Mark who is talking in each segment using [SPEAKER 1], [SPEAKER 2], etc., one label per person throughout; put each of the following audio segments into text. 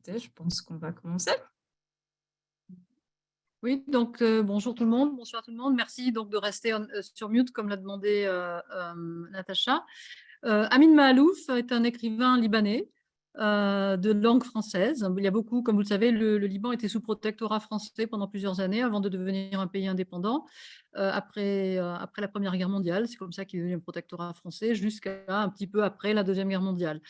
[SPEAKER 1] écoutez, je pense qu'on va commencer.
[SPEAKER 2] Oui, donc bonjour tout le monde, bonsoir tout le monde. Merci donc de rester sur mute comme l'a demandé Natacha. Amin Maalouf est un écrivain libanais de langue française. Il y a beaucoup, comme vous le savez, le Liban était sous protectorat français pendant plusieurs années avant de devenir un pays indépendant après la Première Guerre mondiale. C'est comme ça qu'il est devenu un protectorat français jusqu'à un petit peu après la Deuxième Guerre mondiale.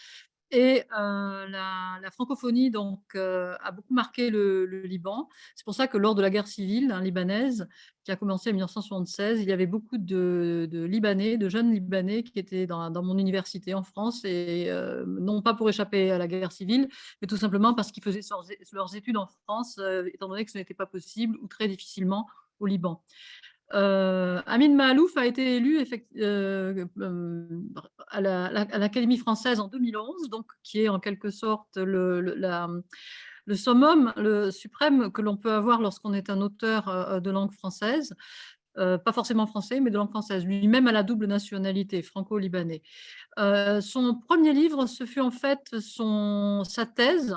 [SPEAKER 2] Et la francophonie donc a beaucoup marqué le Liban. C'est pour ça que lors de la guerre civile, libanaise, qui a commencé en 1976, il y avait beaucoup de Libanais, de jeunes Libanais qui étaient dans mon université en France et non pas pour échapper à la guerre civile, mais tout simplement parce qu'ils faisaient leurs études en France, étant donné que ce n'était pas possible ou très difficilement au Liban. Amin Maalouf a été élu à l'Académie française en 2011, donc qui est en quelque sorte le summum, le suprême que l'on peut avoir lorsqu'on est un auteur de langue française, pas forcément français, mais de langue française. Lui-même a la double nationalité, franco-libanais. Son premier livre, ce fut en fait sa thèse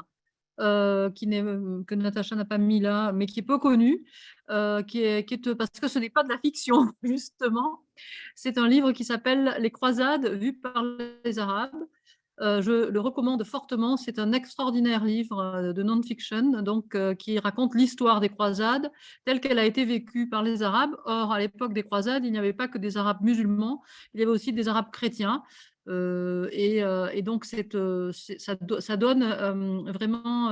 [SPEAKER 2] que Natacha n'a pas mis là, mais qui est peu connu, parce que ce n'est pas de la fiction, justement. C'est un livre qui s'appelle Les croisades vues par les Arabes. Je le recommande fortement. C'est un extraordinaire livre de non-fiction donc, qui raconte l'histoire des croisades telle qu'elle a été vécue par les Arabes. Or, à l'époque des croisades, il n'y avait pas que des Arabes musulmans, il y avait aussi des Arabes chrétiens. Et donc, ça donne vraiment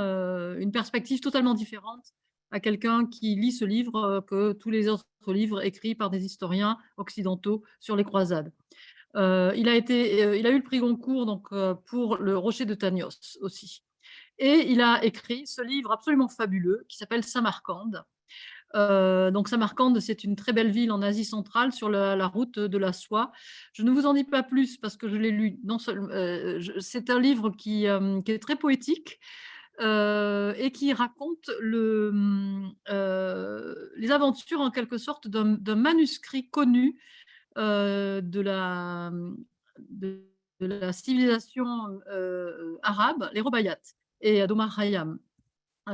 [SPEAKER 2] une perspective totalement différente à quelqu'un qui lit ce livre que tous les autres livres écrits par des historiens occidentaux sur les croisades. Il a eu le prix Goncourt donc, pour Le Rocher de Tagnos aussi. Et il a écrit ce livre absolument fabuleux qui s'appelle Samarcande. Donc Samarcande, c'est une très belle ville en Asie centrale sur la route de la soie. Je ne vous en dis pas plus parce que je l'ai lu. Non seulement, c'est un livre qui est très poétique et qui raconte les aventures en quelque sorte d'un manuscrit connu de la civilisation arabe, les Robayat, et d'Omar Khayyam,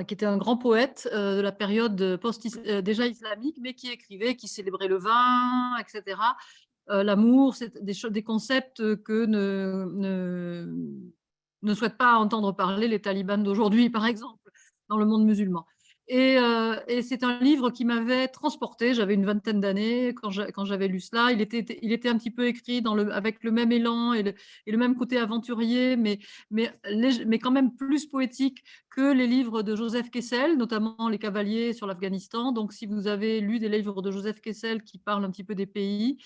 [SPEAKER 2] qui était un grand poète de la période déjà islamique, mais qui écrivait, qui célébrait le vin, etc. L'amour, c'est des concepts que ne souhaitent pas entendre parler les talibans d'aujourd'hui, par exemple, dans le monde musulman. Et c'est un livre qui m'avait transportée. J'avais une vingtaine d'années quand j'avais lu cela. Il était un petit peu écrit avec le même élan et le même côté aventurier, mais quand même plus poétique que les livres de Joseph Kessel, notamment Les Cavaliers sur l'Afghanistan. Donc, si vous avez lu des livres de Joseph Kessel qui parlent un petit peu des pays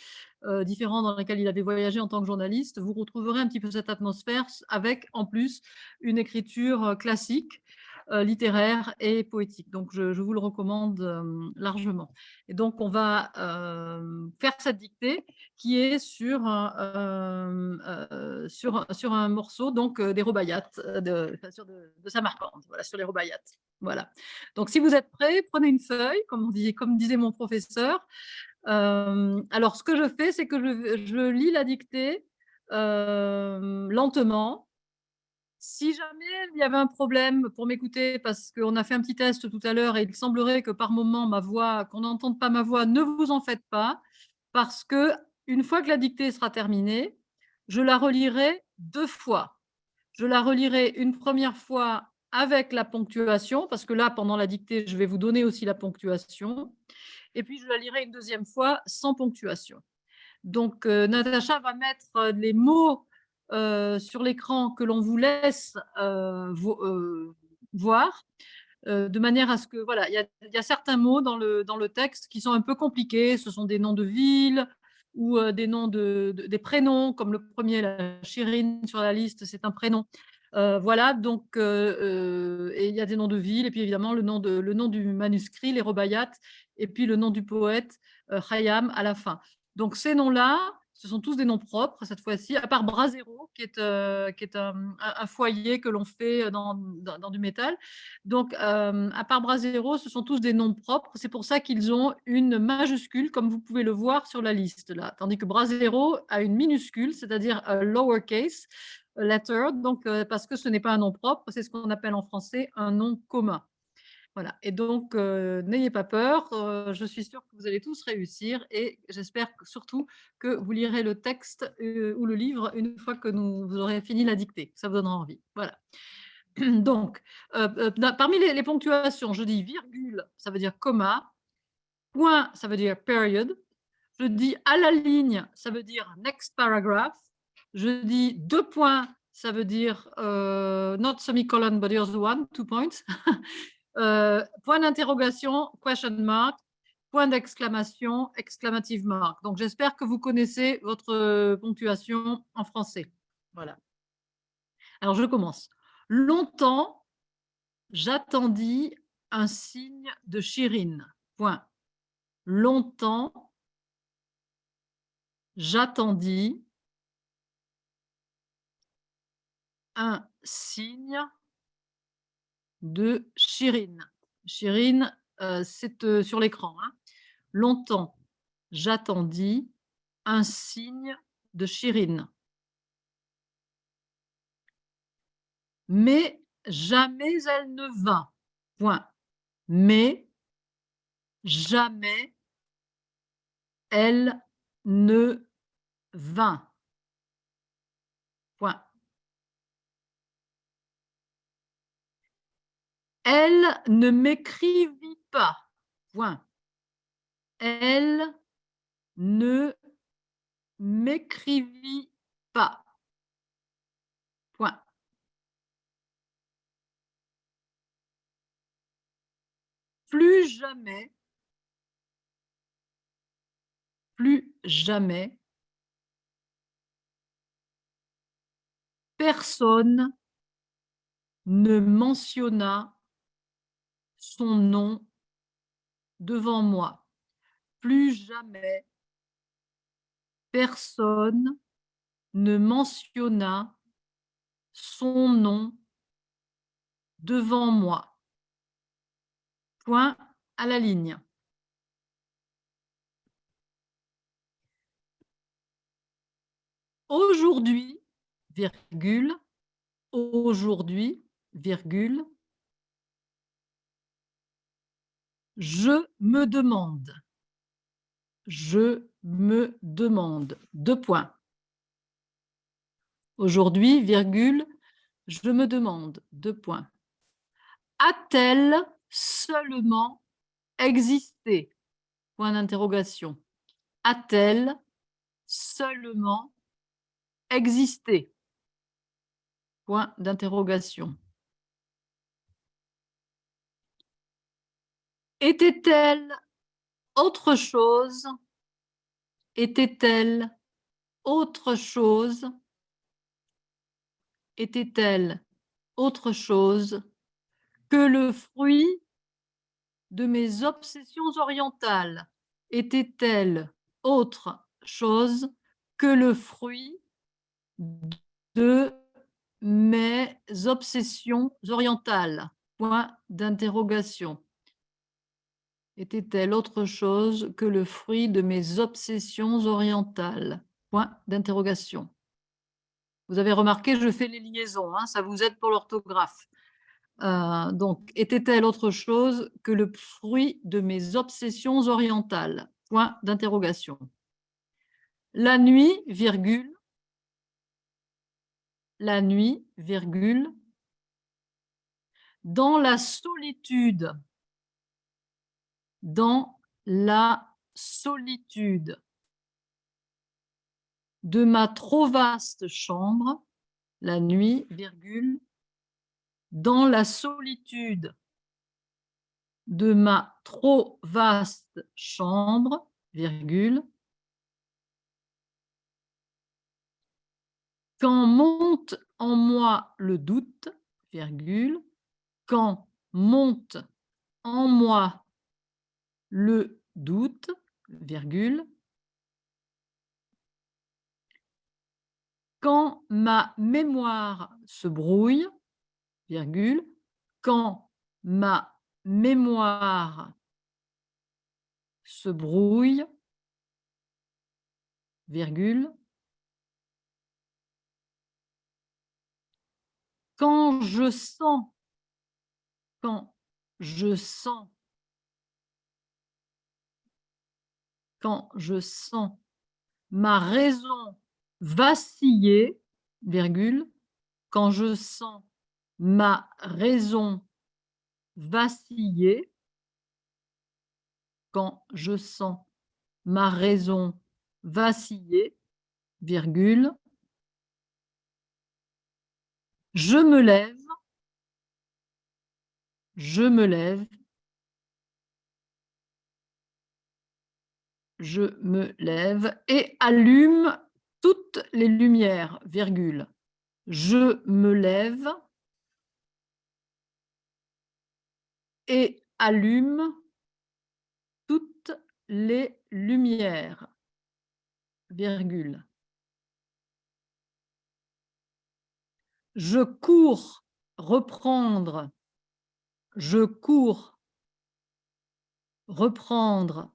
[SPEAKER 2] différents dans lesquels il avait voyagé en tant que journaliste, vous retrouverez un petit peu cette atmosphère avec, en plus, une écriture classique, littéraire et poétique. Donc, je vous le recommande largement. Et donc, on va faire cette dictée qui est sur un morceau donc, des Robayats, de Samarcande, voilà, sur les Robayats. Voilà. Donc, si vous êtes prêts, prenez une feuille, comme disait mon professeur. Alors, ce que je fais, c'est que je lis la dictée lentement. Si jamais il y avait un problème pour m'écouter, parce qu'on a fait un petit test tout à l'heure et il semblerait que par moment qu'on n'entende pas ma voix, ne vous en faites pas, parce que une fois que la dictée sera terminée, je la relirai 2 fois. Je la relirai une première fois avec la ponctuation, parce que là, pendant la dictée, je vais vous donner aussi la ponctuation. Et puis, je la lirai une deuxième fois sans ponctuation. Donc, Natacha va mettre les mots sur l'écran que l'on vous laisse voir, de manière à ce que, voilà, il y a certains mots dans le texte qui sont un peu compliqués. Ce sont des noms de villes ou des noms des prénoms, comme le premier, la Chirine sur la liste, c'est un prénom. Voilà, donc, et il y a des noms de villes, et puis évidemment le nom du manuscrit, les Robayats, et puis le nom du poète, Khayyam, à la fin. Donc ces noms-là, ce sont tous des noms propres cette fois-ci, à part Brasero, qui est un foyer que l'on fait dans du métal. Donc, à part Brasero, ce sont tous des noms propres. C'est pour ça qu'ils ont une majuscule, comme vous pouvez le voir sur la liste là. Tandis que Brasero a une minuscule, c'est-à-dire lowercase. letter, donc parce que ce n'est pas un nom propre, c'est ce qu'on appelle en français un nom commun. Voilà et donc n'ayez pas peur, je suis sûre que vous allez tous réussir et j'espère que surtout que vous lirez le texte, ou le livre une fois que vous aurez fini la dictée. Ça vous donnera envie. Voilà. Donc, parmi les ponctuations, je dis virgule, ça veut dire comma, point, ça veut dire period. Je dis à la ligne, ça veut dire next paragraph. Je dis 2 points, ça veut dire not semicolon but the other one, 2 points. Point d'interrogation, question mark. Point d'exclamation, exclamative mark. Donc j'espère que vous connaissez votre ponctuation en français. Voilà. Alors je commence. Longtemps, j'attendis un signe de Chirine. Point. Longtemps, j'attendis un signe de Chirine. Chirine, c'est sur l'écran. Hein. Longtemps, j'attendis un signe de Chirine. Mais jamais elle ne vint. Point. Mais jamais elle ne vint. Point. Elle ne m'écrivit pas. Point. Elle ne m'écrivit pas. Point. Plus jamais, personne ne mentionna son nom devant moi. Plus jamais, personne ne mentionna son nom devant moi. Point à la ligne. Aujourd'hui, virgule, aujourd'hui, virgule, je me demande. Je me demande. 2 points. Aujourd'hui, virgule, je me demande. 2 points. A-t-elle seulement existé? Point d'interrogation. A-t-elle seulement existé? Point d'interrogation. Était-elle autre chose? Était-elle autre chose? Était-elle autre chose que le fruit de mes obsessions orientales? Était-elle autre chose que le fruit de mes obsessions orientales? Point d'interrogation. Était-elle autre chose que le fruit de mes obsessions orientales? Point d'interrogation. Vous avez remarqué, je fais les liaisons, hein, ça vous aide pour l'orthographe. Donc, était-elle autre chose que le fruit de mes obsessions orientales? Point d'interrogation. La nuit, virgule, la nuit, virgule, dans la solitude, dans la solitude de ma trop vaste chambre, la nuit, virgule, dans la solitude de ma trop vaste chambre, virgule, quand monte en moi le doute, virgule, quand monte en moi le doute, virgule, quand ma mémoire se brouille, virgule, quand ma mémoire se brouille, virgule, Quand je sens quand je sens quand je sens ma raison vaciller, virgule, quand je sens ma raison vaciller, quand je sens ma raison vaciller, virgule, je me lève, je me lève, je me lève et allume toutes les lumières, virgule. Je me lève et allume toutes les lumières, virgule. Je cours reprendre, je cours reprendre,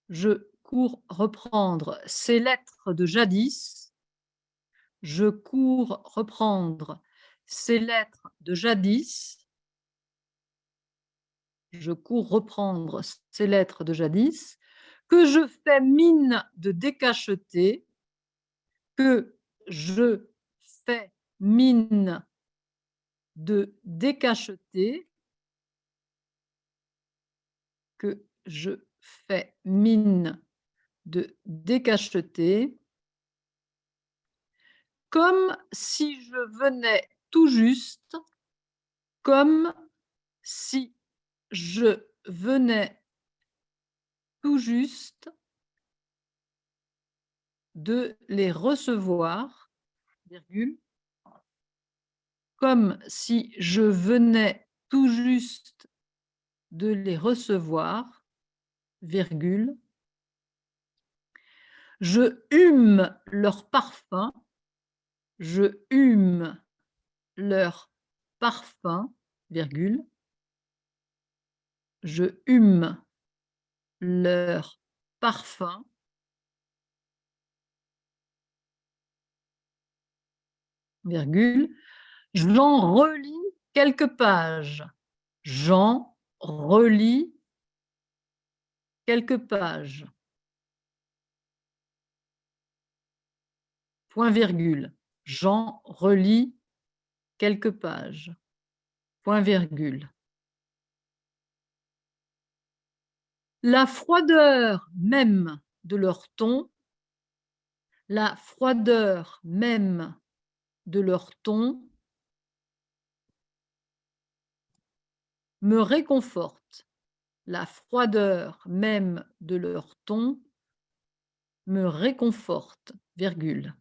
[SPEAKER 2] je cours reprendre ces lettres de jadis, je cours reprendre ces lettres de jadis, je cours reprendre ces lettres de jadis, que je fais mine de décacheter, que je fais mine de décacheter, que je fais mine de décacheter, comme si je venais tout juste, comme si je venais tout juste de les recevoir, virgule, comme si je venais tout juste de les recevoir, virgule, je hume leur parfum, je hume leur parfum, virgule, je hume leur parfum, virgule, j'en relis quelques pages, j'en relis quelques pages, point virgule, j'en relis quelques pages, point virgule. La froideur même de leur ton, la froideur même de leur ton me réconforte. La froideur même de leur ton me réconforte, virgule.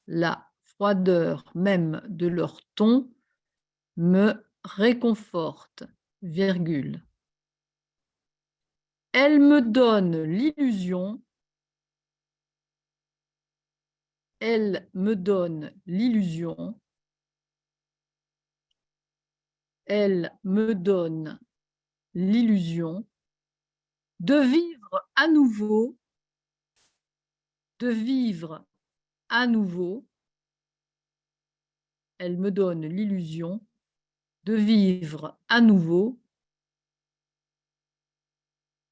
[SPEAKER 2] La froideur même de leur ton me réconforte, virgule. Elle me donne l'illusion, elle me donne l'illusion, elle me donne l'illusion de vivre à nouveau, de vivre à nouveau, elle me donne l'illusion de vivre à nouveau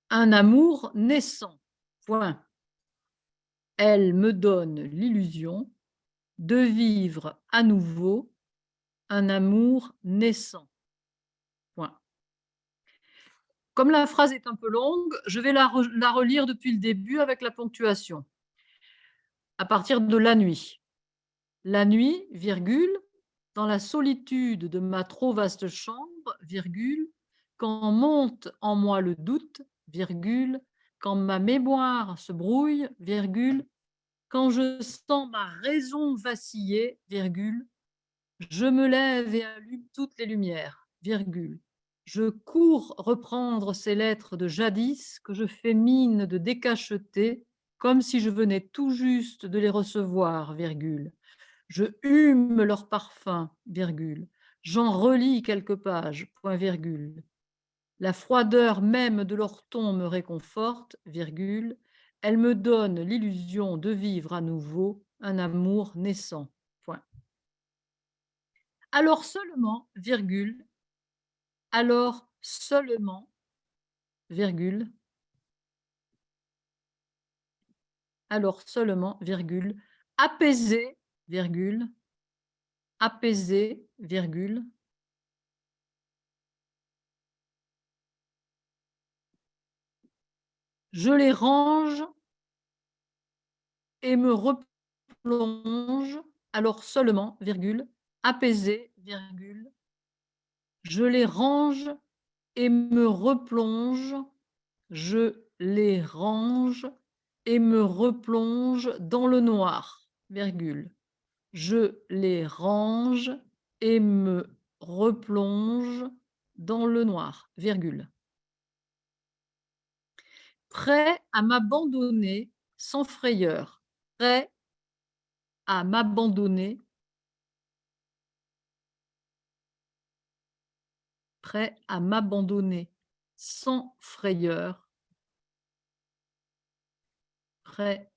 [SPEAKER 2] un amour naissant. Point. Elle me donne l'illusion de vivre à nouveau un amour naissant. Point. Comme la phrase est un peu longue, je vais la relire depuis le début avec la ponctuation. À partir de la nuit. La nuit, virgule, dans la solitude de ma trop vaste chambre, virgule, quand monte en moi le doute, virgule, quand ma mémoire se brouille, virgule, quand je sens ma raison vaciller, virgule, je me lève et allume toutes les lumières, virgule. Je cours reprendre ces lettres de jadis que je fais mine de décacheter, comme si je venais tout juste de les recevoir, virgule. Je hume leur parfum, virgule. J'en relis quelques pages, point virgule. La froideur même de leur ton me réconforte, virgule. Elle me donne l'illusion de vivre à nouveau un amour naissant, point. alors seulement, virgule, alors seulement, virgule, alors seulement, virgule, apaiser, virgule, apaiser, virgule, je les range et me replonge, alors seulement, virgule, apaiser, virgule, je les range et me replonge, je les range et me replonge dans le noir, virgule. Je les range et me replonge dans le noir, virgule. Prêt à m'abandonner sans frayeur, prêt à m'abandonner, prêt à m'abandonner sans frayeur, prêt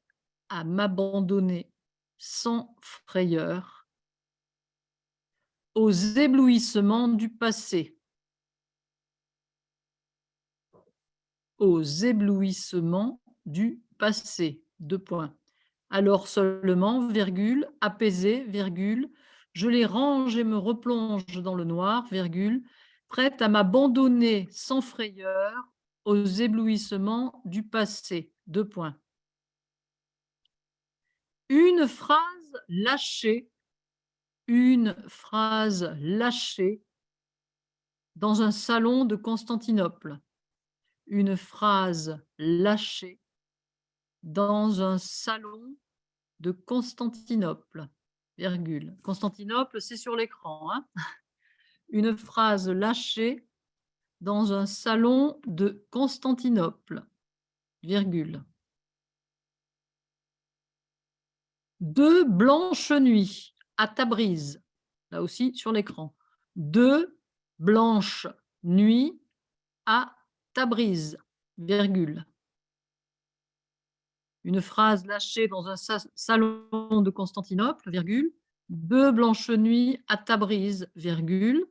[SPEAKER 2] à m'abandonner sans frayeur aux éblouissements du passé, aux éblouissements du passé, 2 points. Alors seulement, virgule, apaisé, virgule, je les range et me replonge dans le noir, virgule, prête à m'abandonner sans frayeur aux éblouissements du passé, 2 points. Une phrase lâchée, une phrase lâchée dans un salon de Constantinople. Une phrase lâchée dans un salon de Constantinople, virgule. Constantinople, c'est sur l'écran, hein. Une phrase lâchée dans un salon de Constantinople, virgule. Deux blanches nuits à Tabriz, là aussi sur l'écran. Deux blanches nuits à Tabriz, virgule. Une phrase lâchée dans un salon de Constantinople, virgule. Deux blanches nuits à Tabriz, virgule.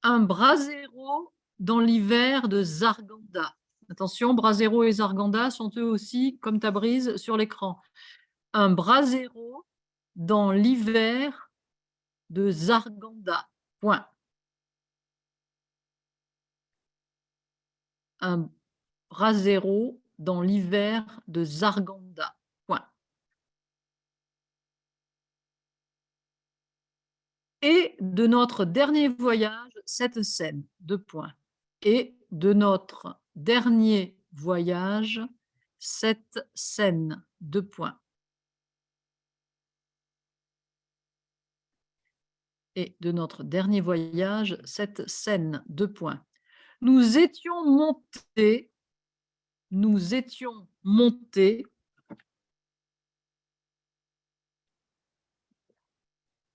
[SPEAKER 2] Un brasero dans l'hiver de Zarganda. Attention, brasero et Zarganda sont eux aussi, comme Tabriz, sur l'écran. Un brasero dans l'hiver de Zarganda. Point. Un brasero dans l'hiver de Zarganda. Point. Et de notre dernier voyage, cette scène. 2 points. Et de notre dernier voyage, cette scène. 2 points. Et de notre dernier voyage, cette scène. 2 points. Nous étions montés, nous étions montés,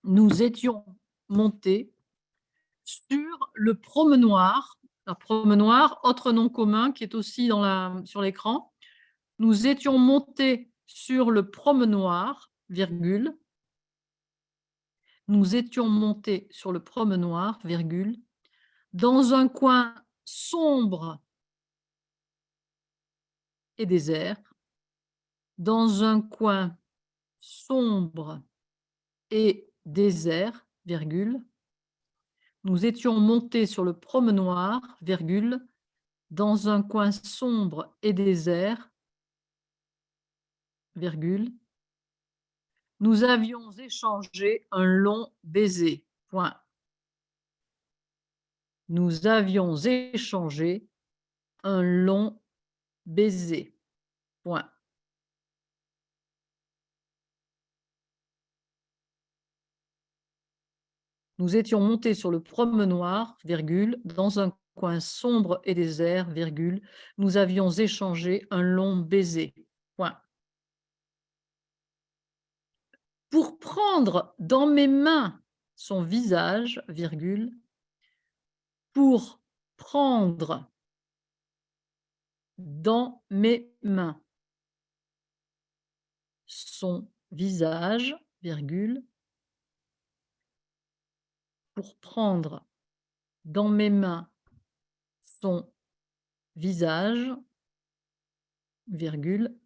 [SPEAKER 2] nous étions montés sur le promenoir, un promenoir, autre nom commun qui est aussi sur l'écran. Nous étions montés sur le promenoir, virgule. Nous étions montés sur le promenoir, virgule, dans un coin sombre et désert, dans un coin sombre et désert, virgule. Nous étions montés sur le promenoir, virgule, dans un coin sombre et désert, virgule. Nous avions échangé un long baiser. Point. Nous avions échangé un long baiser. Point. Nous étions montés sur le promenoir, virgule, dans un coin sombre et désert, virgule. Nous avions échangé un long baiser. Point. Pour prendre dans mes mains son visage, virgule, pour prendre dans mes mains son visage, virgule, pour prendre dans mes mains son visage, virgule,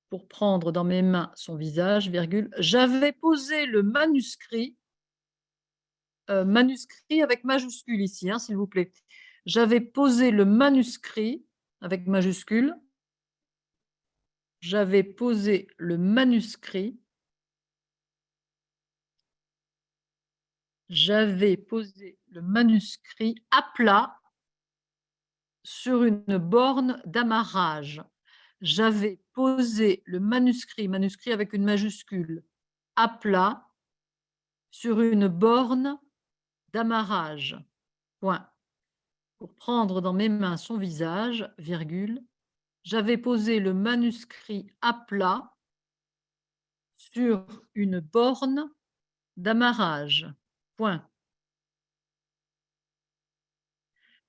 [SPEAKER 2] pour prendre dans mes mains son visage, virgule, j'avais posé le manuscrit, manuscrit avec majuscule ici, hein, s'il vous plaît. J'avais posé le manuscrit avec majuscule. J'avais posé le manuscrit. J'avais posé le manuscrit à plat sur une borne d'amarrage. J'avais posé le manuscrit, manuscrit avec une majuscule, à plat sur une borne d'amarrage. Point. Pour prendre dans mes mains son visage, virgule, j'avais posé le manuscrit à plat sur une borne d'amarrage. Point.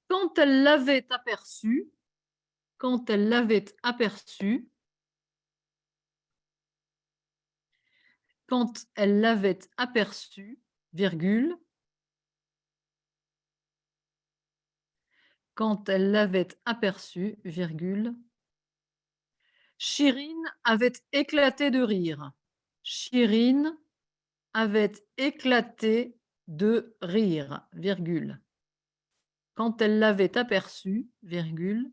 [SPEAKER 2] Quand elle l'avait aperçu, quand elle l'avait aperçu, quand elle l'avait aperçu, virgule, quand elle l'avait aperçu, virgule, Chirine avait éclaté de rire. Chirine avait éclaté de rire, virgule. Quand elle l'avait aperçu, virgule,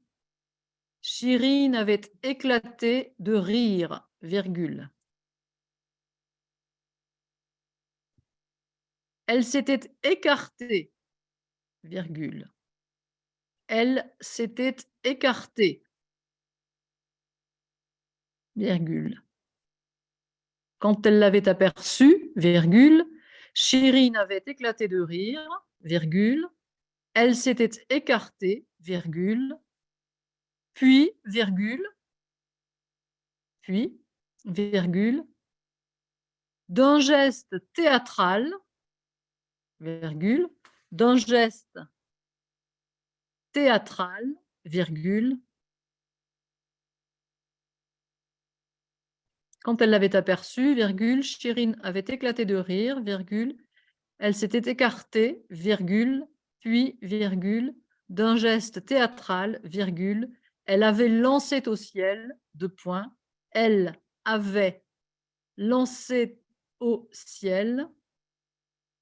[SPEAKER 2] Chirine avait éclaté de rire, virgule. Elle s'était écartée, virgule. Elle s'était écartée, virgule. Quand elle l'avait aperçu, virgule, Chirine avait éclaté de rire, virgule. Elle s'était écartée, virgule. Puis, virgule, puis, virgule, d'un geste théâtral, virgule, d'un geste théâtral, virgule, quand elle l'avait aperçu, virgule, Chirine avait éclaté de rire, virgule, elle s'était écartée, virgule, puis, virgule, d'un geste théâtral, virgule, elle avait lancé au ciel, deux points, elle avait lancé au ciel,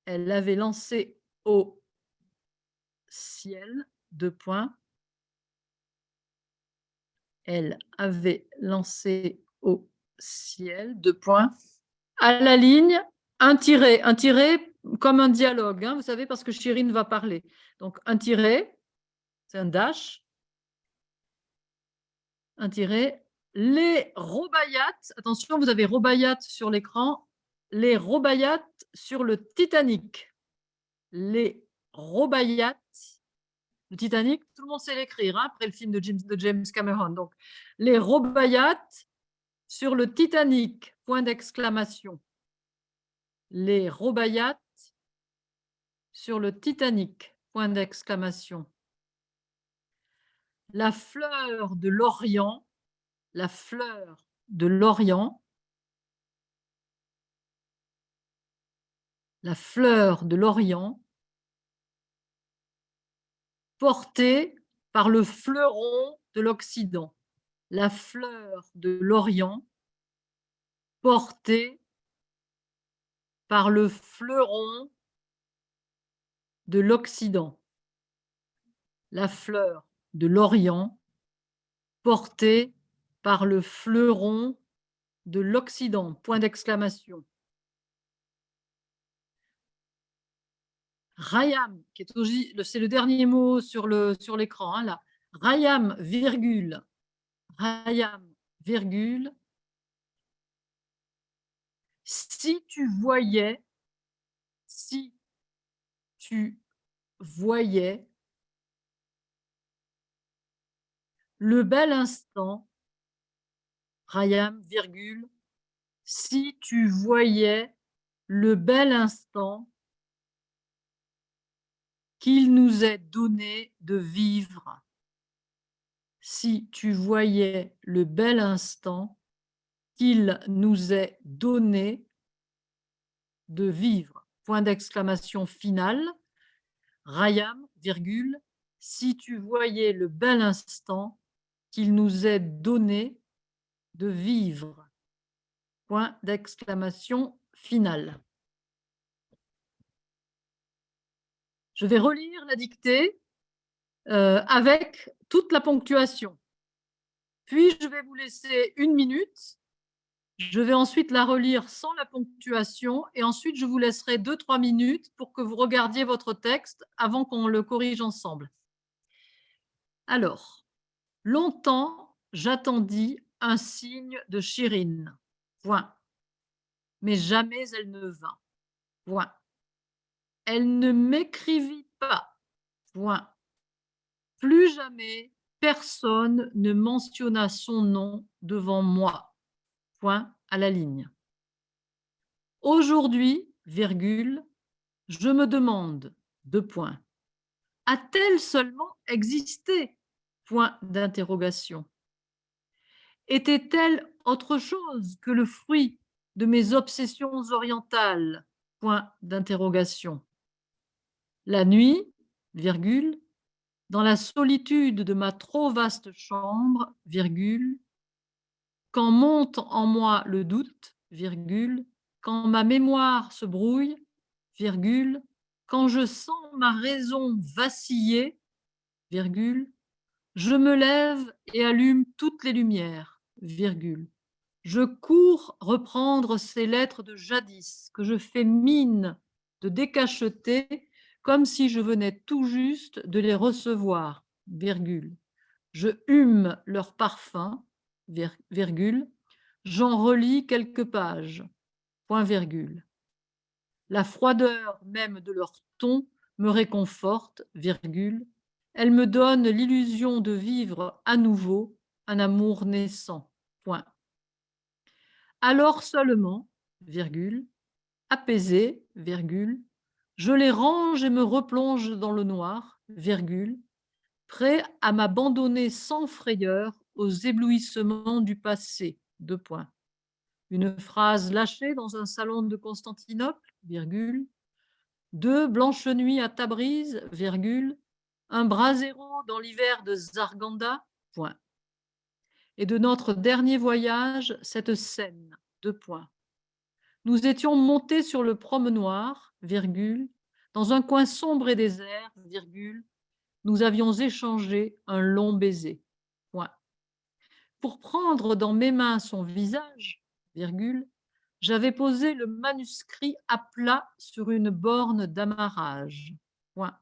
[SPEAKER 2] elle avait lancé au ciel, deux points, elle avait lancé au ciel, deux points, à la ligne, un tiré comme un dialogue, hein, vous savez, parce que Chirine va parler. Donc, un tiré, c'est un dash, un tiré. Les Robayat, attention, vous avez Robayat sur l'écran, les Robayat sur le Titanic. Les Robayat, le Titanic, tout le monde sait l'écrire, hein, après le film de James Cameron. Donc, les Robayat sur le Titanic, point d'exclamation. Les Robayat sur le Titanic, point d'exclamation. La fleur de l'Orient, la fleur de l'Orient, la fleur de l'Orient, portée par le fleuron de l'Occident. La fleur de l'Orient, portée par le fleuron de l'Occident. La fleur de l'Orient, portée par le fleuron de l'Occident, point d'exclamation. Rayam, qui est aussi, c'est le dernier mot sur l'écran, hein, là. Rayam, virgule. Rayam, virgule. Si tu voyais le bel instant, Rayam, virgule, si tu voyais le bel instant qu'il nous est donné de vivre. Si tu voyais le bel instant qu'il nous est donné de vivre. Point d'exclamation final. Rayam, virgule, si tu voyais le bel instant qu'il nous est donné de vivre. Point d'exclamation final. Je vais relire la dictée avec toute la ponctuation. Puis, je vais vous laisser 1 minute. Je vais ensuite la relire sans la ponctuation et ensuite, je vous laisserai 2-3 minutes pour que vous regardiez votre texte avant qu'on le corrige ensemble. Alors, longtemps, j'attendis un signe de Chirine. Point. Mais jamais elle ne vint. Point. Elle ne m'écrivit pas. Point. Plus jamais personne ne mentionna son nom devant moi. Point à la ligne. Aujourd'hui, virgule, je me demande, 2 points, a-t-elle seulement existé? Point d'interrogation. Était-elle autre chose que le fruit de mes obsessions orientales? Point d'interrogation. La nuit, virgule, dans la solitude de ma trop vaste chambre, virgule, quand monte en moi le doute, virgule, quand ma mémoire se brouille, virgule, quand je sens ma raison vaciller, virgule, je me lève et allume toutes les lumières, virgule. Je cours reprendre ces lettres de jadis que je fais mine de décacheter comme si je venais tout juste de les recevoir, virgule. Je hume leur parfum, virgule. J'en relis quelques pages, point virgule. La froideur même de leur ton me réconforte, virgule. Elle me donne l'illusion de vivre à nouveau un amour naissant, point. Alors seulement, virgule, apaisé, virgule, je les range et me replonge dans le noir, virgule, prêt à m'abandonner sans frayeur aux éblouissements du passé, 2 points. Une phrase lâchée dans un salon de Constantinople, virgule, 2 blanches nuits à Tabriz, virgule, un brasero dans l'hiver de Zarganda, point. Et de notre dernier voyage, cette scène, 2 points. Nous étions montés sur le promenoir, virgule, dans un coin sombre et désert, virgule, nous avions échangé un long baiser, point. Pour prendre dans mes mains son visage, virgule, j'avais posé le manuscrit à plat sur une borne d'amarrage, point.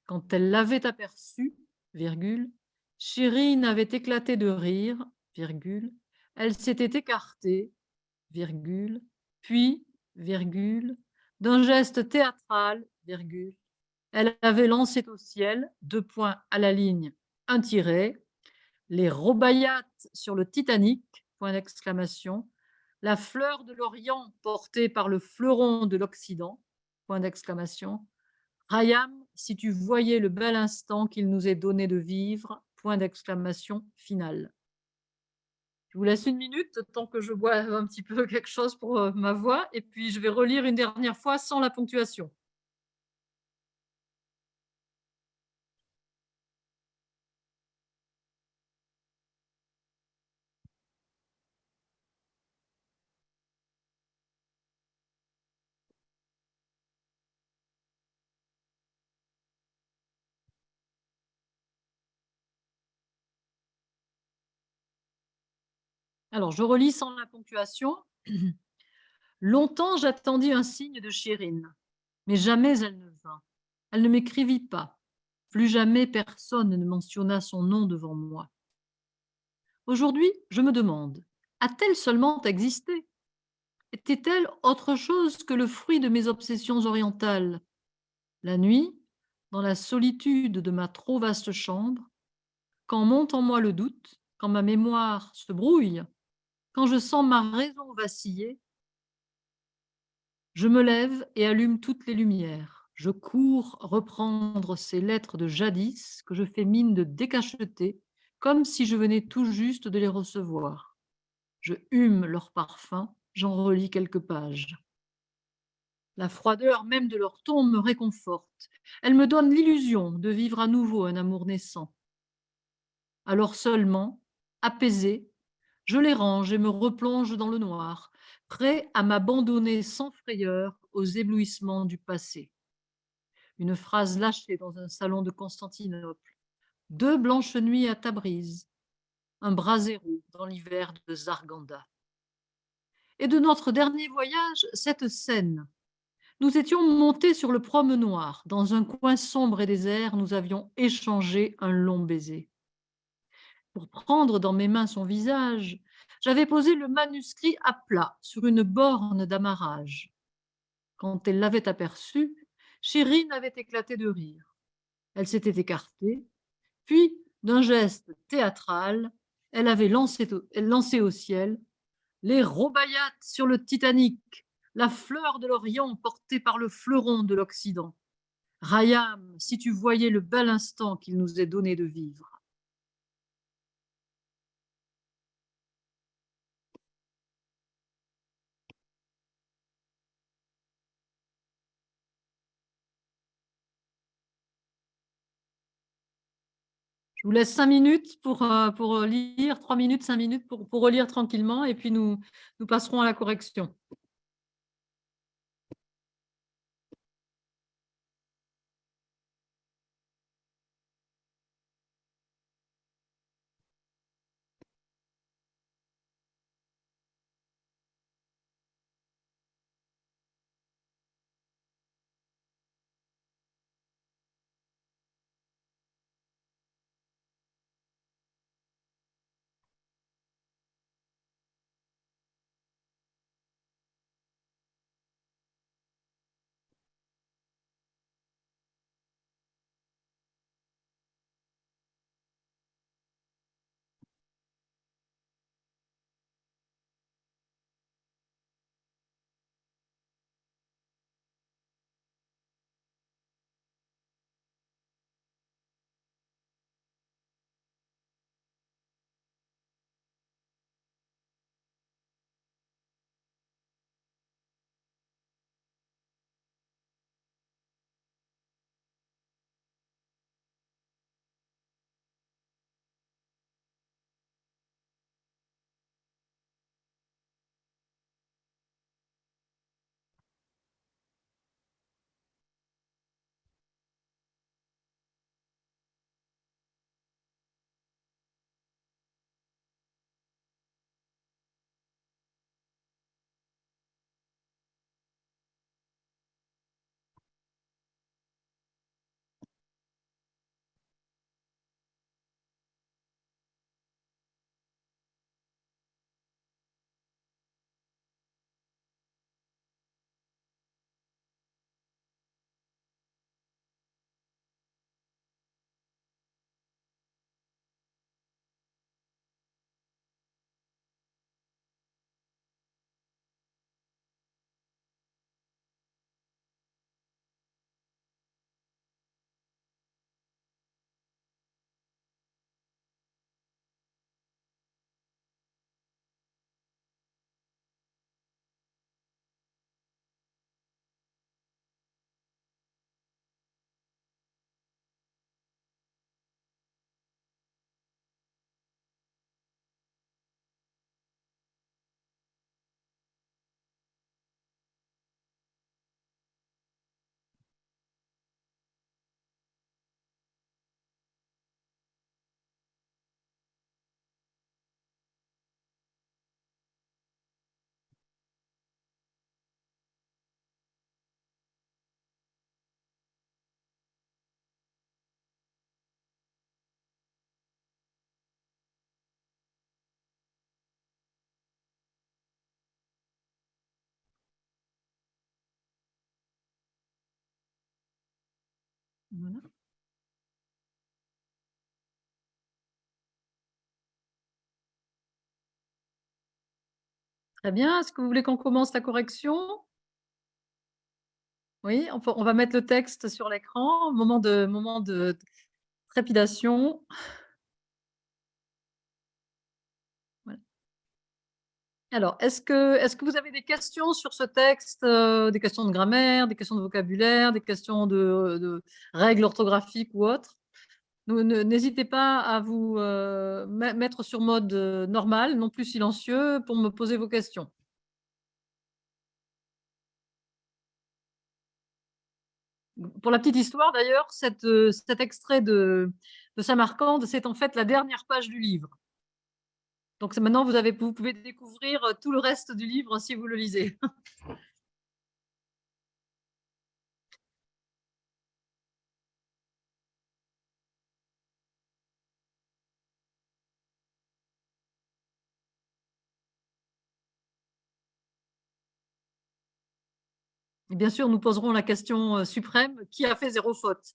[SPEAKER 2] Quand elle l'avait aperçu, virgule, Chirine avait éclaté de rire, virgule, elle s'était écartée, virgule, puis, virgule, d'un geste théâtral, virgule, elle avait lancé au ciel, 2 points à la ligne, un tiret, les robayates sur le Titanic, point d'exclamation, la fleur de l'Orient portée par le fleuron de l'Occident, point d'exclamation, Rayam, si tu voyais le bel instant qu'il nous est donné de vivre, point d'exclamation finale. Je vous laisse 1 minute, tant que je bois un petit peu quelque chose pour ma voix, et puis je vais relire une dernière fois sans la ponctuation. Alors, je relis sans la ponctuation. Longtemps j'attendis un signe de Chérine, mais jamais elle ne vint. Elle ne m'écrivit pas. Plus jamais personne ne mentionna son nom devant moi. Aujourd'hui, je me demande, a-t-elle seulement existé? Était-elle autre chose que le fruit de mes obsessions orientales? La nuit, dans la solitude de ma trop vaste chambre, quand monte en moi le doute, quand ma mémoire se brouille, quand je sens ma raison vaciller, je me lève et allume toutes les lumières. Je cours reprendre ces lettres de jadis que je fais mine de décacheter, comme si je venais tout juste de les recevoir. Je hume leur parfum, j'en relis quelques pages. La froideur même de leur ton me réconforte. Elle me donne l'illusion de vivre à nouveau un amour naissant. Alors seulement, apaisé, je les range et me replonge dans le noir, prêt à m'abandonner sans frayeur aux éblouissements du passé. Une phrase lâchée dans un salon de Constantinople. Deux blanches nuits à Tabriz. Un brasero dans l'hiver de Zarganda. Et de notre dernier voyage, cette scène. Nous étions montés sur le promenoir. Dans un coin sombre et désert, nous avions échangé un long baiser. Pour prendre dans mes mains son visage, j'avais posé le manuscrit à plat sur une borne d'amarrage. Quand elle l'avait aperçu, Chérine avait éclaté de rire. Elle s'était écartée, puis, d'un geste théâtral, elle lancé au ciel les Robayats sur le Titanic, la fleur de l'Orient portée par le fleuron de l'Occident. Rayam, si tu voyais le bel instant qu'il nous est donné de vivre. Je vous laisse 5 minutes pour lire, 3 minutes, 5 minutes pour relire tranquillement, et puis nous passerons à la correction. Voilà. Très bien. Est-ce que vous voulez qu'on commence la correction? Oui, on va mettre le texte sur l'écran. Moment de trépidation. Voilà. Alors, est-ce que vous avez des questions sur ce texte, des questions de grammaire, des questions de vocabulaire, des questions de règles orthographiques ou autres? N'hésitez pas à vous mettre sur mode normal, non plus silencieux, pour me poser vos questions. Pour la petite histoire d'ailleurs, cet extrait de Samarcande, c'est en fait la dernière page du livre. Donc maintenant, vous pouvez découvrir tout le reste du livre si vous le lisez. Et bien sûr, nous poserons la question suprême, qui a fait 0 faute?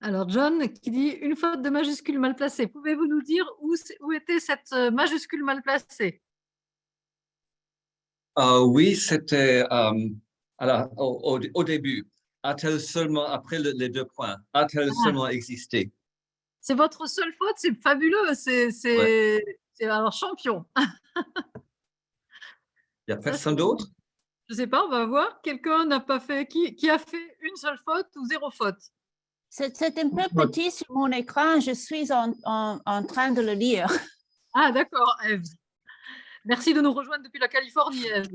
[SPEAKER 2] Alors John qui dit: «Une faute de majuscule mal placée». Pouvez-vous nous dire où était cette majuscule mal placée?
[SPEAKER 1] Oui, c'était alors, au début. A-t-elle seulement, après les 2 points, a-t-elle
[SPEAKER 2] Ah,
[SPEAKER 1] seulement existé?
[SPEAKER 2] c'est votre seule faute, c'est fabuleux,
[SPEAKER 1] Ouais.
[SPEAKER 2] c'est alors champion.
[SPEAKER 1] Il n'y a
[SPEAKER 2] Ça, c'est
[SPEAKER 1] personne d'autre?
[SPEAKER 2] je sais pas, on va voir. Quelqu'un n'a pas fait qui a fait une seule faute ou 0 faute?
[SPEAKER 3] C'est un peu petit sur mon écran, je suis en train de le lire.
[SPEAKER 2] Ah d'accord, Ève. Merci de nous rejoindre depuis la Californie, Ève.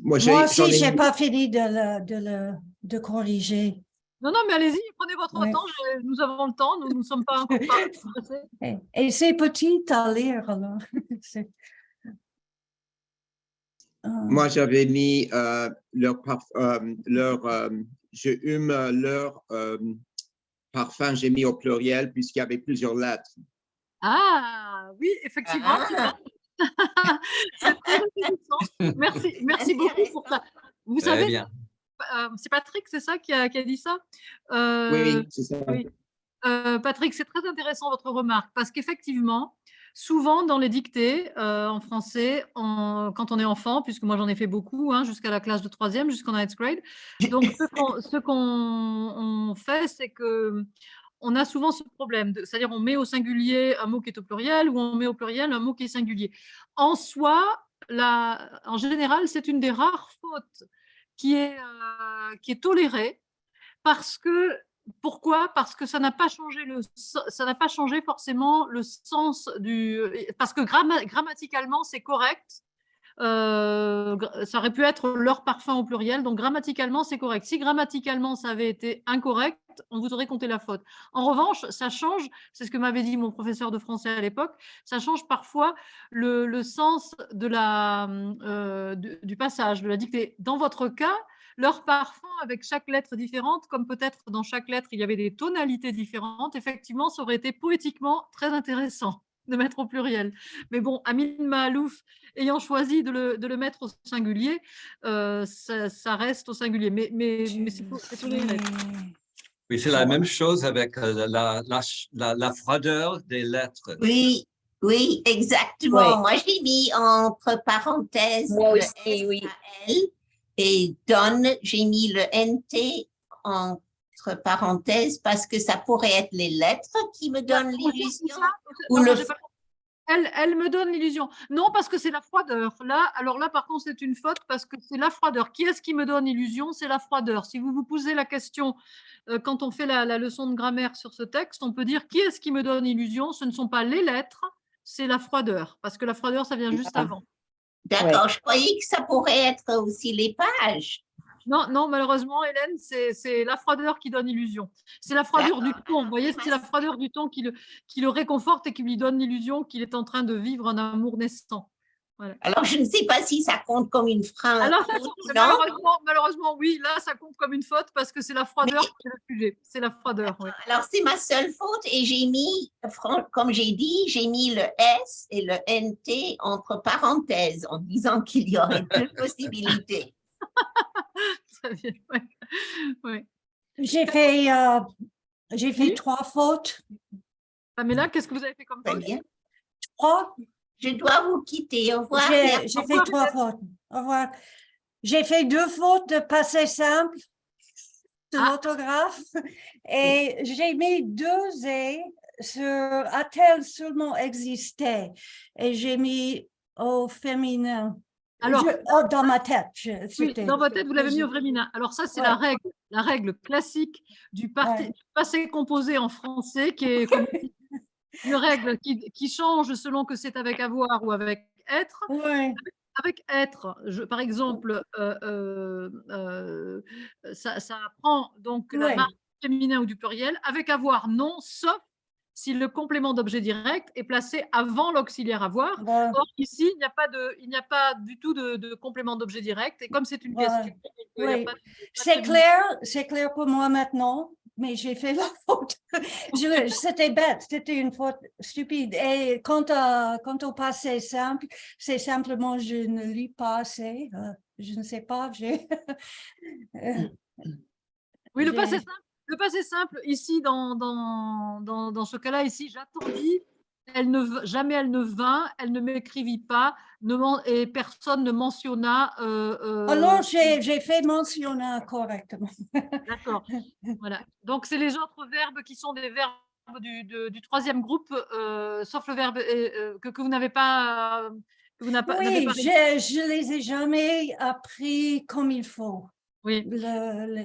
[SPEAKER 4] Moi
[SPEAKER 5] Moi aussi,
[SPEAKER 4] j'en ai
[SPEAKER 5] j'ai pas fini de corriger.
[SPEAKER 2] Non, non, mais allez-y, prenez votre
[SPEAKER 5] Ouais.
[SPEAKER 2] temps, nous avons le temps, nous ne sommes pas encore pressés.
[SPEAKER 5] Et c'est petit à lire, alors.
[SPEAKER 4] Moi, j'avais mis je hume leur parfum, j'ai mis au pluriel puisqu'il y avait plusieurs lettres.
[SPEAKER 2] Ah oui, effectivement, c'est très intéressant. Merci beaucoup pour ça. Vous
[SPEAKER 1] Très
[SPEAKER 2] savez,
[SPEAKER 1] bien.
[SPEAKER 2] c'est Patrick, c'est ça qui a dit ça?
[SPEAKER 4] Oui, c'est ça.
[SPEAKER 2] Oui. Patrick, c'est très intéressant votre remarque parce qu'effectivement, souvent dans les dictées en français, quand on est enfant, puisque moi j'en ai fait beaucoup, hein, jusqu'à la classe de troisième, jusqu'en ninth grade. Donc ce qu'on on fait, c'est que on a souvent ce problème, c'est-à-dire on met au singulier un mot qui est au pluriel ou on met au pluriel un mot qui est singulier. En soi, en général, c'est une des rares fautes qui est tolérée parce que pourquoi? Parce que ça n'a pas changé ça n'a pas changé forcément le sens parce que grammaticalement c'est correct. Ça aurait pu être leur parfum au pluriel, donc grammaticalement c'est correct. Si grammaticalement ça avait été incorrect, on vous aurait compté la faute. En revanche, ça change, c'est ce que m'avait dit mon professeur de français à l'époque, ça change parfois le sens du passage, de la dictée. Dans votre cas, leur parfum avec chaque lettre différente, comme peut-être dans chaque lettre il y avait des tonalités différentes, effectivement, ça aurait été poétiquement très intéressant de mettre au pluriel. Mais bon, Amin Mahalouf ayant choisi de le mettre au singulier, ça reste au singulier. Mais c'est toléré.
[SPEAKER 1] Oui, c'est la même chose avec la froideur des lettres.
[SPEAKER 6] Oui, oui, exactement.
[SPEAKER 3] Oui.
[SPEAKER 6] Moi, j'ai mis entre parenthèses
[SPEAKER 3] Moi
[SPEAKER 6] le
[SPEAKER 3] aussi, oui.
[SPEAKER 6] S-A-L et donne, j'ai mis le NT en entre parenthèses parce que ça pourrait être les lettres qui me donnent l'illusion ou
[SPEAKER 2] Non,
[SPEAKER 6] le
[SPEAKER 2] j'ai pas compris. Elle me donne l'illusion. Non, parce que c'est la froideur. Là, alors là, par contre, c'est une faute parce que c'est la froideur. Qui est-ce qui me donne illusion? C'est la froideur. Si vous vous posez la question quand on fait la leçon de grammaire sur ce texte, on peut dire qui est-ce qui me donne illusion? Ce ne sont pas les lettres, c'est la froideur. Parce que la froideur, ça vient juste avant.
[SPEAKER 6] D'accord, je croyais que ça pourrait être aussi les pages.
[SPEAKER 2] Non, non, malheureusement, Hélène, c'est la froideur qui donne illusion. C'est la froideur du ton. Vous voyez, c'est la froideur du ton qui le réconforte et qui lui donne l'illusion qu'il est en train de vivre un amour naissant. Voilà.
[SPEAKER 6] Alors, je ne sais pas si ça compte comme une phrase.
[SPEAKER 2] Alors,
[SPEAKER 6] non.
[SPEAKER 2] malheureusement, oui, là, ça compte comme une faute parce que c'est la froideur qui est le sujet. C'est la froideur, oui.
[SPEAKER 6] Alors, c'est ma seule faute et j'ai mis, comme j'ai dit, j'ai mis le S et le NT entre parenthèses en disant qu'il y aurait deux possibilités.
[SPEAKER 2] Très bien, ouais. Ouais.
[SPEAKER 5] J'ai fait
[SPEAKER 2] Oui.
[SPEAKER 5] 3 fautes.
[SPEAKER 2] Pamela, qu'est-ce que vous avez fait comme
[SPEAKER 6] Très
[SPEAKER 2] faute?
[SPEAKER 6] bien.
[SPEAKER 5] 3.
[SPEAKER 6] Je dois vous quitter. Au revoir.
[SPEAKER 5] J'ai fait 3 fautes. Au revoir. J'ai fait 2 fautes de passé simple de l'orthographe et j'ai mis 2 et sur a-t-elle seulement existé et j'ai mis au féminin.
[SPEAKER 2] Alors,
[SPEAKER 5] dans ma tête.
[SPEAKER 2] oui, dans votre tête, vous l'avez mis au féminin. Alors ça, c'est la règle classique du passé composé en français, qui est une règle qui change selon que c'est avec avoir ou avec être.
[SPEAKER 5] Ouais.
[SPEAKER 2] Avec être, par exemple, ça prend donc la marque du féminin ou du pluriel. Avec avoir, non, sauf si le complément d'objet direct est placé avant l'auxiliaire avoir. Or, ici, il n'y a pas du tout de complément d'objet direct. Et comme c'est une question,
[SPEAKER 5] c'est clair pour moi maintenant, mais j'ai fait la faute. C'était bête, c'était une faute stupide. Et quant au passé simple, c'est simplement je ne lis pas assez. Je ne sais pas.
[SPEAKER 2] Oui, le passé simple. Le passé simple, ici, dans ce cas-là, ici, j'attendis, jamais elle ne vint, elle ne m'écrivit pas, et personne ne mentionna.
[SPEAKER 5] Alors, j'ai fait mentionner correctement.
[SPEAKER 2] D'accord. Voilà. Donc, c'est les autres verbes qui sont des verbes du troisième groupe, sauf le verbe que vous n'avez pas.
[SPEAKER 5] Oui, je les ai jamais appris comme il faut.
[SPEAKER 2] Oui.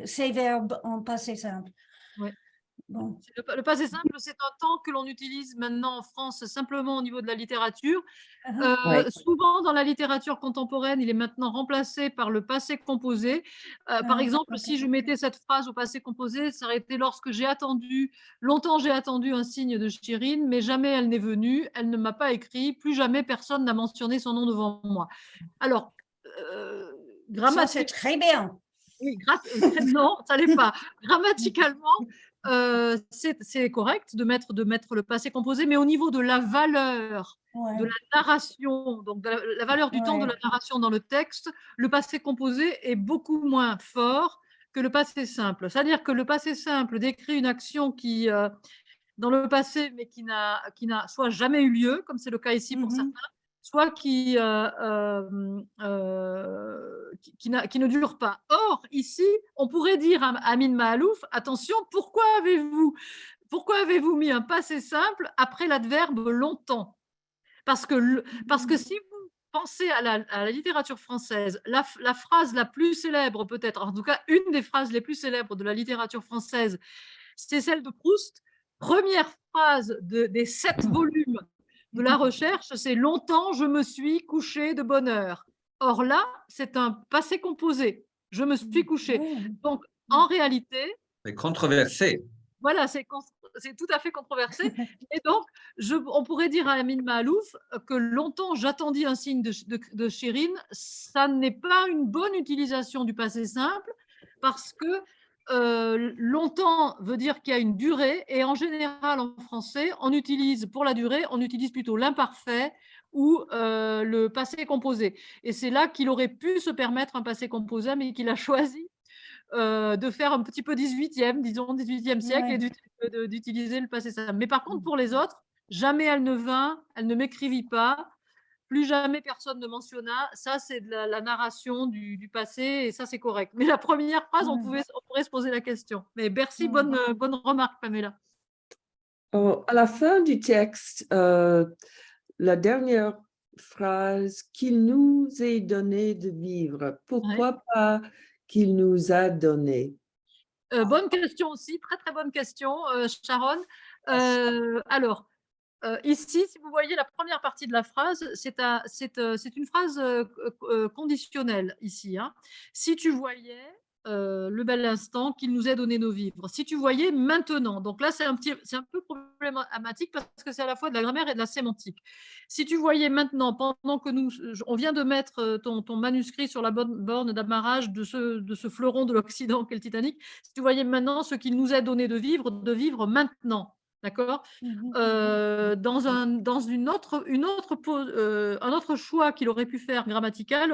[SPEAKER 5] Ces verbes en passé simple.
[SPEAKER 2] Oui.
[SPEAKER 5] Bon.
[SPEAKER 2] Le passé simple, c'est un temps que l'on utilise maintenant en France simplement au niveau de la littérature. Souvent, dans la littérature contemporaine, il est maintenant remplacé par le passé composé. Par exemple, si je mettais cette phrase au passé composé, ça aurait été lorsque longtemps j'ai attendu un signe de Chirine, mais jamais elle n'est venue, elle ne m'a pas écrit, plus jamais personne n'a mentionné son nom devant moi. Alors,
[SPEAKER 5] ça c'est très bien.
[SPEAKER 2] Oui, non, ça n'est pas. Grammaticalement, c'est correct de mettre le passé composé, mais au niveau de la valeur de la narration, donc de la valeur du temps de la narration dans le texte, le passé composé est beaucoup moins fort que le passé simple. C'est-à-dire que le passé simple décrit une action qui, dans le passé, mais qui n'a soit jamais eu lieu, comme c'est le cas ici pour certains, soit qui ne dure pas. Or, ici, on pourrait dire à Amin Mahalouf, attention, pourquoi avez-vous mis un passé simple après l'adverbe longtemps? Parce que si vous pensez à la littérature française, la phrase la plus célèbre peut-être, en tout cas une des phrases les plus célèbres de la littérature française, c'est celle de Proust. Première phrase des 7 volumes de la recherche, c'est « Longtemps, je me suis couché de bonne heure ». Or là, c'est un passé composé. Je me suis couché. Donc, en réalité…
[SPEAKER 1] C'est controversé.
[SPEAKER 2] Voilà, c'est tout à fait controversé. Et donc, on pourrait dire à Amin Mahalouf que longtemps, j'attendis un signe de Chirine. Ça n'est pas une bonne utilisation du passé simple parce que longtemps veut dire qu'il y a une durée et en général en français pour la durée on utilise plutôt l'imparfait ou le passé composé et c'est là qu'il aurait pu se permettre un passé composé mais qu'il a choisi de faire un petit peu 18e siècle et d'utiliser le passé simple. Mais par contre pour les autres, jamais elle ne vint, elle ne m'écrivit pas, plus jamais personne ne mentionna. Ça, c'est de la narration du passé et ça, c'est correct. Mais la première phrase, on pourrait se poser la question. Mais merci, bonne remarque, Pamela.
[SPEAKER 7] À la fin du texte, la dernière phrase, qu'il nous est donné de vivre. Pourquoi pas qu'il nous a donné?
[SPEAKER 2] Bonne question aussi, très très bonne question, Sharon. Alors, ici, si vous voyez la première partie de la phrase, c'est une phrase conditionnelle ici, hein. Si tu voyais le bel instant qu'il nous est donné nos vivres. Si tu voyais maintenant. Donc là, c'est un peu problématique parce que c'est à la fois de la grammaire et de la sémantique. Si tu voyais maintenant, pendant que on vient de mettre ton manuscrit sur la borne d'amarrage de ce fleuron de l'Occident qu'est le Titanic, si tu voyais maintenant ce qu'il nous est donné de vivre maintenant. D'accord. Dans un autre choix qu'il aurait pu faire grammatical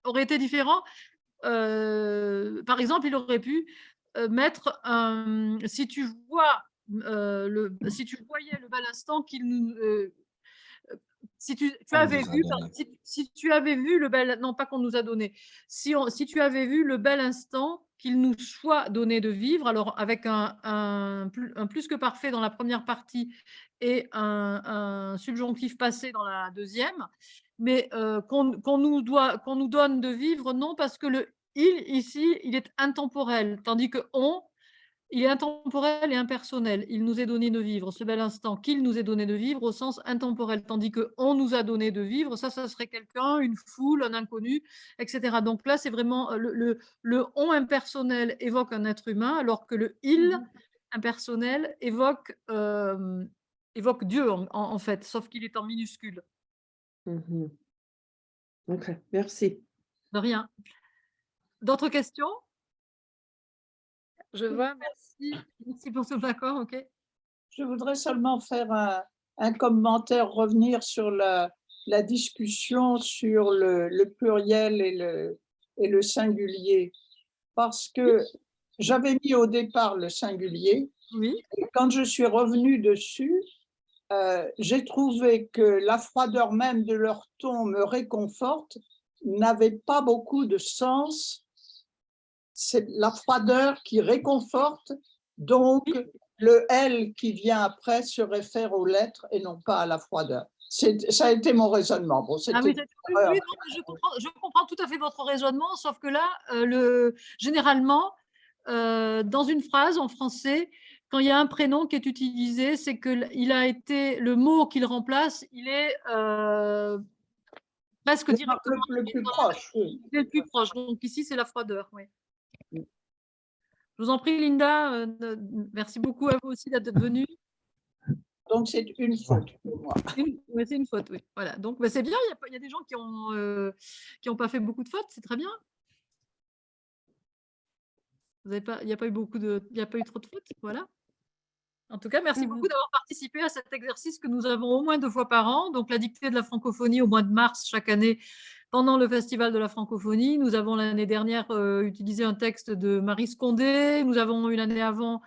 [SPEAKER 2] aurait été différent. Par exemple, il aurait pu mettre si tu voyais le bel instant qu'il nous si tu avais vu, si tu avais vu le bel, non pas qu'on nous a donné, si tu avais vu le bel instant qu'il nous soit donné de vivre, alors avec un plus que parfait dans la première partie et un subjonctif passé dans la deuxième, mais qu'on nous donne de vivre, non, parce que le il ici, il est intemporel, tandis que il est intemporel et impersonnel. Il nous est donné de vivre ce bel instant qu'il nous est donné de vivre au sens intemporel, tandis que on nous a donné de vivre, ça serait quelqu'un, une foule, un inconnu, etc. Donc là, c'est vraiment le on impersonnel évoque un être humain, alors que le il impersonnel évoque Dieu en fait, sauf qu'il est en minuscule.
[SPEAKER 7] Ok, merci.
[SPEAKER 2] De rien. D'autres questions? Je vois, merci. Merci pour ce d'accord, ok.
[SPEAKER 8] Je voudrais seulement faire un commentaire, revenir sur la discussion sur le pluriel et le singulier, parce que j'avais mis au départ le singulier.
[SPEAKER 2] Oui.
[SPEAKER 8] Et quand je suis revenue dessus, j'ai trouvé que la froideur même de leur ton me réconforte, n'avait pas beaucoup de sens. C'est la froideur qui réconforte, donc le L qui vient après se réfère aux lettres et non pas à la froideur. Ça a été mon raisonnement. Bon,
[SPEAKER 2] oui, non, je comprends tout à fait votre raisonnement, sauf que là, généralement, dans une phrase en français, quand il y a un prénom qui est utilisé, c'est que le mot qu'il remplace, il est presque directement
[SPEAKER 8] le plus proche. Oui.
[SPEAKER 2] Le plus proche. Donc ici, c'est la froideur. Oui. Je vous en prie, Linda. Merci beaucoup à vous aussi d'être venue.
[SPEAKER 8] Donc c'est une faute pour moi.
[SPEAKER 2] Oui, c'est une faute, oui. Voilà. Donc c'est bien. Il y a des gens qui ont pas fait beaucoup de fautes. C'est très bien. Il n'y a pas eu il n'y a pas eu trop de fautes. Voilà. En tout cas, merci beaucoup d'avoir participé à cet exercice que nous avons au moins 2 fois par an. Donc, la dictée de la francophonie au mois de mars chaque année pendant le Festival de la francophonie. Nous avons l'année dernière utilisé un texte de Marie Scondé. Nous avons eu l'année avant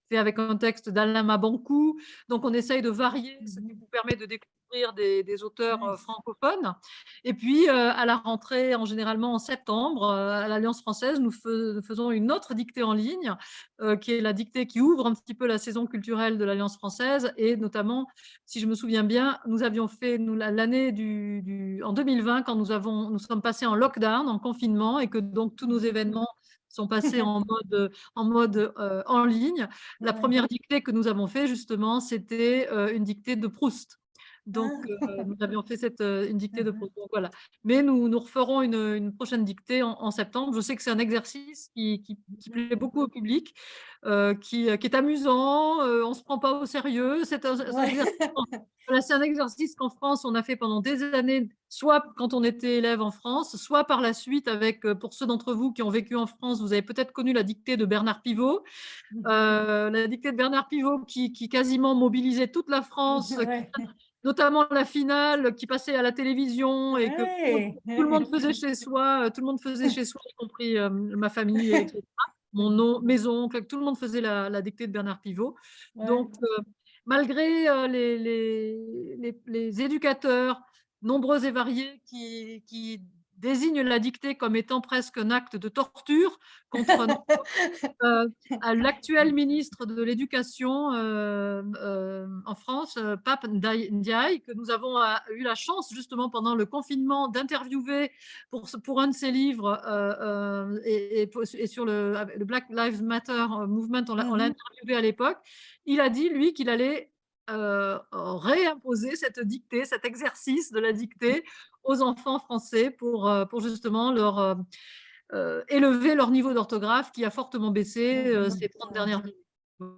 [SPEAKER 2] fait avec un texte d'Alain Mabankou. Donc, on essaye de varier, ce qui vous permet de découvrir des auteurs francophones. Et puis, à la rentrée, généralement en septembre, à l'Alliance française, nous faisons une autre dictée en ligne, qui est la dictée qui ouvre un petit peu la saison culturelle de l'Alliance française. Et notamment, si je me souviens bien, nous avions fait l'année en 2020, quand nous sommes passés en lockdown, en confinement, et que donc tous nos événements sont passés en mode en ligne. La première dictée que nous avons fait, justement, c'était une dictée de Proust. Donc, nous avions fait une dictée de Proust. Donc, voilà. Mais nous referons une prochaine dictée en septembre. Je sais que c'est un exercice qui plaît beaucoup au public, qui est amusant. On ne se prend pas au sérieux. C'est un exercice qu'en France, on a fait pendant des années, soit quand on était élève en France, soit par la suite pour ceux d'entre vous qui ont vécu en France, vous avez peut-être connu la dictée de Bernard Pivot. La dictée de Bernard Pivot qui quasiment mobilisait toute la France, notamment la finale qui passait à la télévision et que tout le monde faisait chez soi, y compris ma famille, etc. Mes oncles, tout le monde faisait la dictée de Bernard Pivot. Donc, malgré les les éducateurs, nombreux et variés, qui désignent la dictée comme étant presque un acte de torture contre l'actuel ministre de l'Éducation en France, Pape Ndiaye, que nous avons eu la chance justement pendant le confinement d'interviewer pour un de ses livres et sur le Black Lives Matter Movement, on l'a interviewé à l'époque. Il a dit, lui, qu'il allait réimposer cette dictée, cet exercice de la dictée aux enfants français pour justement leur élever leur niveau d'orthographe qui a fortement baissé ces 30 dernières années.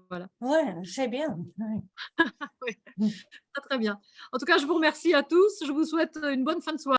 [SPEAKER 2] Voilà.
[SPEAKER 5] Ouais, c'est bien.
[SPEAKER 2] Oui. Très, très bien. En tout cas, je vous remercie à tous. Je vous souhaite une bonne fin de soirée.